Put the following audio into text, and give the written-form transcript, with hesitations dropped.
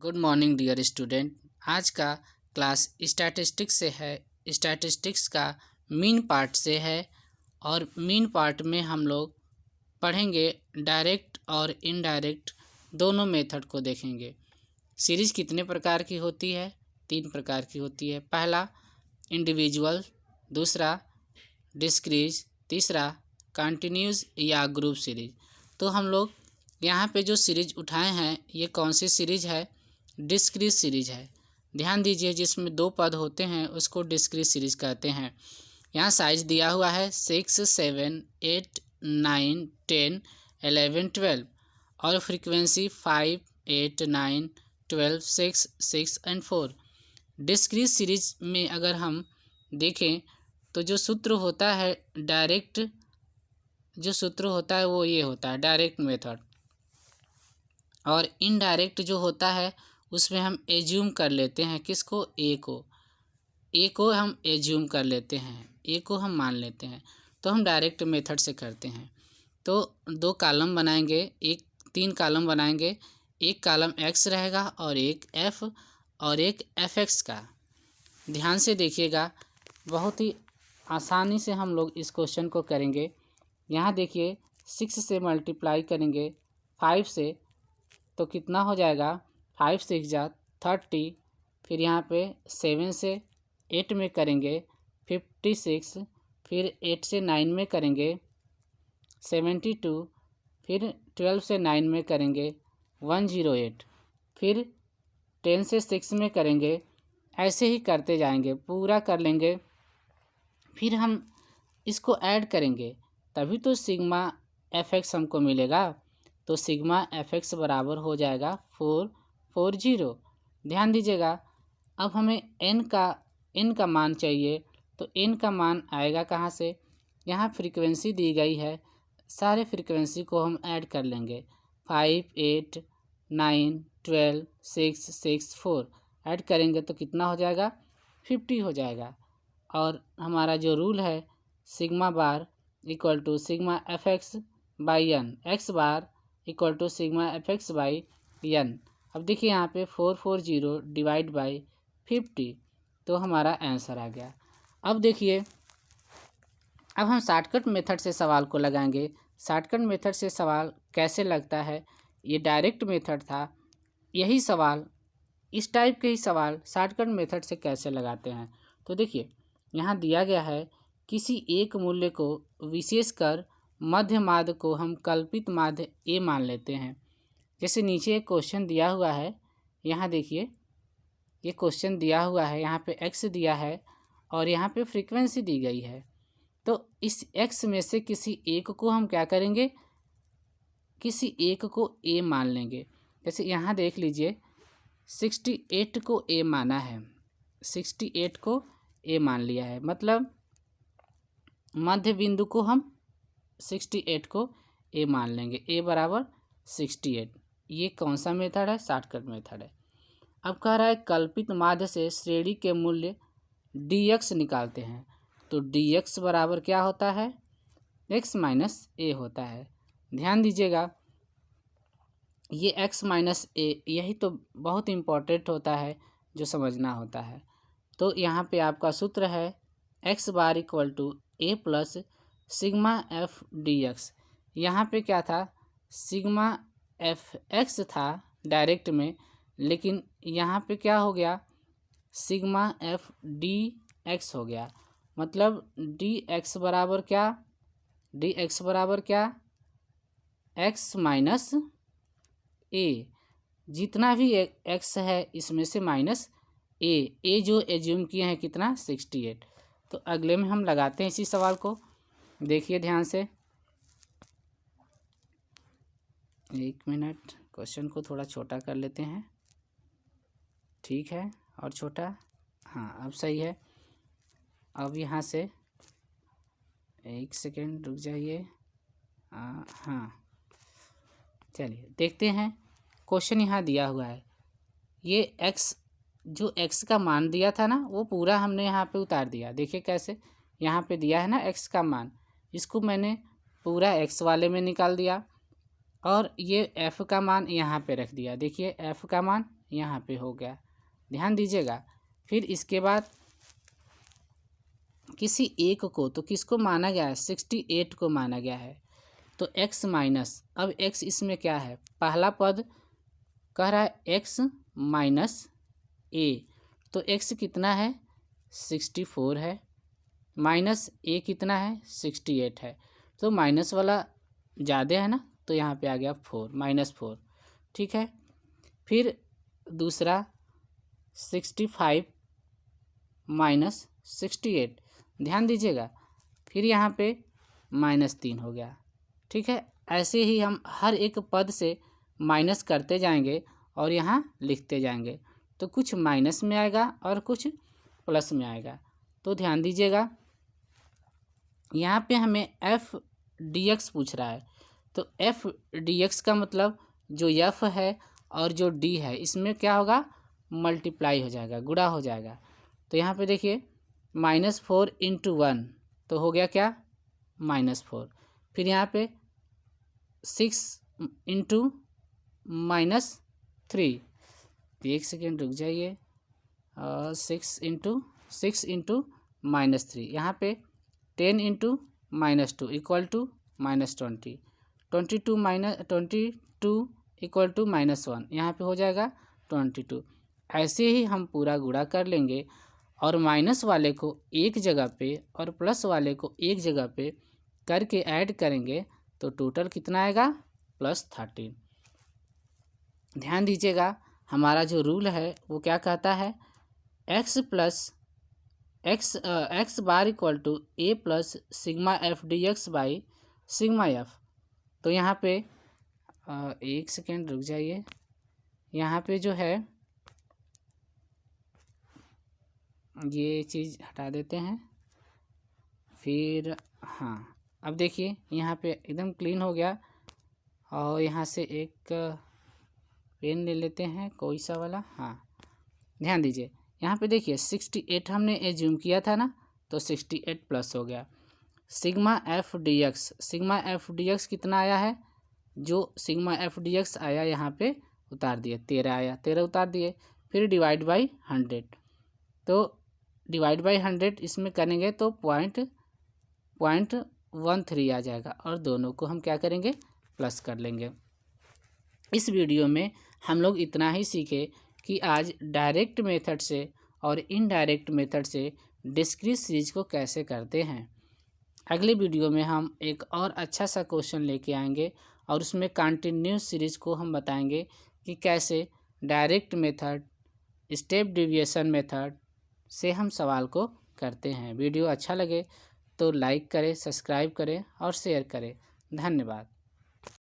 Good morning dear student. आज का class statistics से है। स्टैटिस्टिक्स का मीन पार्ट से है और मीन पार्ट में हम लोग पढ़ेंगे डायरेक्ट और इनडायरेक्ट दोनों मेथड को देखेंगे। सीरीज कितने प्रकार की होती है? 3 प्रकार की होती है। पहला इंडिविजुअल, दूसरा डिस्क्रीज, तीसरा कंटिन्यूस या ग्रुप सीरीज। तो हम लोग यहाँ पे जो सीरीज उठाए हैं ये कौन सी सीरीज है? डिस्क्रीज सीरीज है। ध्यान दीजिए, जिसमें 2 पद होते हैं उसको डिस्क्रीज सीरीज कहते हैं। यहाँ साइज दिया हुआ है 6, 7, 8, 9, 10, 11, 12 और फ्रीक्वेंसी 5, 8, 9, 12, 6, 6 एंड 4। डिस्क्रीज सीरीज में अगर हम देखें तो जो सूत्र होता है डायरेक्ट, जो सूत्र होता है वो ये होता है डायरेक्ट मेथड, और इनडायरेक्ट जो होता है उसमें हम एज्यूम कर लेते हैं किसको? ए को हम एज्यूम कर लेते हैं, ए को हम मान लेते हैं। तो हम डायरेक्ट मेथड से करते हैं। तो 2 कॉलम बनाएंगे, 3 कॉलम बनाएंगे। एक कॉलम एक्स रहेगा और एक एफ और एक एफ एक्स का। ध्यान से देखिएगा, बहुत ही आसानी से हम लोग इस क्वेश्चन को करेंगे। यहाँ देखिए 6 से मल्टीप्लाई करेंगे 5 से तो कितना हो जाएगा? 5 6 जा 30। फिर यहाँ पे 7 से 8 में करेंगे 56। फिर 8 से 9 में करेंगे 72। फिर 12 से 9 में करेंगे 108। फिर 10 से 6 में करेंगे। ऐसे ही करते जाएंगे, पूरा कर लेंगे। फिर हम इसको ऐड करेंगे तभी तो सिग्मा एफ एक्स हमको मिलेगा। तो सिग्मा एफ एक्स बराबर हो जाएगा 440। ध्यान दीजिएगा, अब हमें n का मान चाहिए। तो n का मान आएगा कहाँ से? यहाँ फ्रीक्वेंसी दी गई है, सारे फ्रीक्वेंसी को हम ऐड कर लेंगे। 5, 8, 9, 12, 6, 6, 4 ऐड करेंगे तो कितना हो जाएगा? 50 हो जाएगा। और हमारा जो रूल है sigma bar equal to sigma F X by N, X bar equal to sigma F X by N. अब देखिए यहाँ पे 440 डिवाइड बाई 50, तो हमारा आंसर आ गया। अब देखिए, अब हम शॉर्टकट मेथड से सवाल को लगाएंगे। शॉर्टकट मेथड से सवाल कैसे लगता है? ये डायरेक्ट मेथड था, यही सवाल, इस टाइप के ही सवाल शॉर्टकट मेथड से कैसे लगाते हैं। तो देखिए यहाँ दिया गया है किसी एक मूल्य को विशेष कर मध्य माध्य को हम कल्पित माध्य ए मान लेते हैं। जैसे नीचे एक क्वेश्चन दिया हुआ है, यहाँ देखिए ये क्वेश्चन दिया हुआ है, यहाँ पे एक्स दिया है और यहाँ पे फ्रीक्वेंसी दी गई है। तो इस एक्स में से किसी एक को हम क्या करेंगे? किसी एक को ए मान लेंगे। जैसे यहाँ देख लीजिए 68 को ए माना है, 68 को ए मान लिया है, मतलब मध्य बिंदु को हम 68 को ए मान लेंगे, ए बराबर 68। ये कौन सा मेथड है? शॉर्टकट मेथड है। अब कह रहा है कल्पित माध्य से श्रेणी के मूल्य dx निकालते हैं। तो dx बराबर क्या होता है? x माइनस ए होता है। ध्यान दीजिएगा, ये x माइनस ए यही तो बहुत इम्पोर्टेंट होता है, जो समझना होता है। तो यहाँ पे आपका सूत्र है x bar equal to A plus sigma F D X. यहाँ पे क्या था? सिग्मा एफ एक्स था डायरेक्ट में, लेकिन यहाँ पे क्या हो गया? सिग्मा एफ डी एक्स हो गया। मतलब डी एक्स बराबर क्या? डी एक्स बराबर क्या? एक्स माइनस ए। जितना भी एक्स है इसमें से माइनस ए जो एज्यूम किए हैं कितना? 68। तो अगले में हम लगाते हैं इसी सवाल को। देखिए ध्यान से, 1 मिनट, क्वेश्चन को थोड़ा छोटा कर लेते हैं। ठीक है, और छोटा, हाँ अब सही है। अब यहाँ से 1 सेकेंड रुक जाइए। हाँ चलिए देखते हैं। क्वेश्चन यहाँ दिया हुआ है, ये एक्स, जो एक्स का मान दिया था ना वो पूरा हमने यहाँ पे उतार दिया। देखिए कैसे, यहाँ पे दिया है ना एक्स का मान, इसको मैंने पूरा एक्स वाले में निकाल दिया और ये एफ़ का मान यहाँ पे रख दिया। देखिए एफ़ का मान यहाँ पे हो गया, ध्यान दीजिएगा। फिर इसके बाद किसी एक को, तो किसको माना गया है, 68 को माना गया है। तो x माइनस, अब x इसमें क्या है, पहला पद कह रहा है x माइनस a, तो x कितना है 64 है, माइनस a कितना है 68 है, तो माइनस वाला ज़्यादा है ना, तो यहाँ पे आ गया 4, -4, ठीक है। फिर दूसरा 65 माइनस 68, ध्यान दीजिएगा, फिर यहाँ पे -3 हो गया, ठीक है। ऐसे ही हम हर एक पद से माइनस करते जाएंगे और यहाँ लिखते जाएंगे, तो कुछ माइनस में आएगा और कुछ प्लस में आएगा। तो ध्यान दीजिएगा, यहाँ पे हमें f dx पूछ रहा है, तो f dx का मतलब जो f है और जो d है इसमें क्या होगा, मल्टीप्लाई हो जाएगा, गुणा हो जाएगा। तो यहाँ पे देखिए -4 × 1 तो हो गया क्या, -4। फिर यहाँ पे 6 × -3, एक सेकेंड रुक जाइए, 6 × -3, यहाँ पे 10 × -2 = -20, 22 = -1, यहाँ पे हो जाएगा 22। ऐसे ही हम पूरा गुणा कर लेंगे और माइनस वाले को एक जगह पे और प्लस वाले को एक जगह पे करके ऐड करेंगे, तो टोटल कितना आएगा, +13। ध्यान दीजिएगा, हमारा जो रूल है वो क्या कहता है, x bar = a + sigma f dx by sigma f। तो यहाँ पे एक सेकेंड रुक जाइए, यहाँ पे जो है ये चीज़ हटा देते हैं। फिर हाँ, अब देखिए यहाँ पे एकदम क्लीन हो गया, और यहाँ से एक पेन ले लेते हैं कोई सा वाला। हाँ, ध्यान दीजिए, यहाँ पे देखिए 68 हमने एज्यूम किया था ना, तो 68 प्लस हो गया। सिग्मा f dx कितना आया है, जो सिग्मा f dx आया यहाँ पे उतार दिए, 13 आया, 13 उतार दिए। फिर डिवाइड बाई 100, तो डिवाइड बाई 100 इसमें करेंगे तो 0.13 आ जाएगा, और दोनों को हम क्या करेंगे, प्लस कर लेंगे। इस वीडियो में हम लोग इतना ही सीखे कि आज डायरेक्ट मेथड से और इनडायरेक्ट मेथड से डिस्क्रीट सीरीज को कैसे करते हैं। अगले वीडियो में हम एक और अच्छा सा क्वेश्चन लेके आएंगे, और उसमें कंटिन्यूस सीरीज को हम बताएंगे कि कैसे direct method, step deviation method से हम सवाल को करते हैं। वीडियो अच्छा लगे तो लाइक करें, सब्सक्राइब करें और शेयर करें। धन्यवाद।